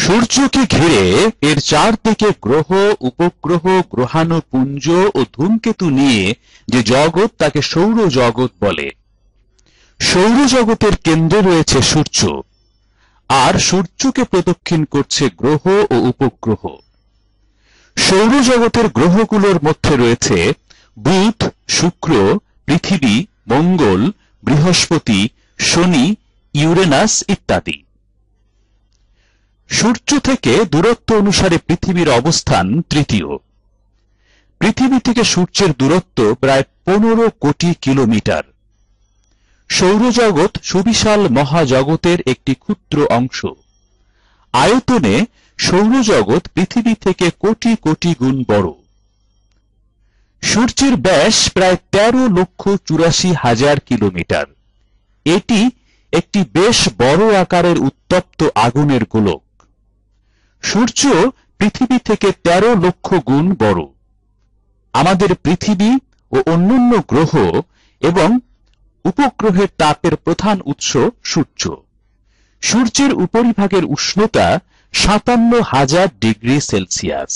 সূর্যকে ঘিরে এর চারদিকে গ্রহ, উপগ্রহ, গ্রহাণুপুঞ্জ ও ধূমকেতু নিয়ে যে জগৎ তাকে সৌরজগৎ বলে। সৌরজগতের কেন্দ্রে রয়েছে সূর্য, আর সূর্যকে প্রদক্ষিণ করছে গ্রহ ও উপগ্রহ। সৌরজগতের গ্রহগুলোর মধ্যে রয়েছে বুধ, শুক্র, পৃথিবী, মঙ্গল, বৃহস্পতি, শনি, ইউরেনাস ইত্যাদি। সূর্য থেকে দূরত্ব অনুসারে পৃথিবীর অবস্থান তৃতীয়। পৃথিবী থেকে সূর্যের দূরত্ব প্রায় 15 কোটি কিলোমিটার। সৌরজগৎ সুবিশাল মহাজগতের একটি ক্ষুদ্র অংশ। আয়তনে সৌরজগৎ পৃথিবী থেকে কোটি কোটি গুণ বড়। সূর্যের ব্যাস প্রায় 13,84,000 কিলোমিটার। এটি একটি বেশ বড় আকারের উত্তপ্ত আগুনের গোলক। সূর্য পৃথিবী থেকে 13 লক্ষ গুণ বড়। আমাদের পৃথিবী ও অন্যান্য গ্রহ এবং উপগ্রহের তাপের প্রধান উৎস সূর্য। সূর্যের উপরিভাগের উষ্ণতা 57,000 ডিগ্রি সেলসিয়াস।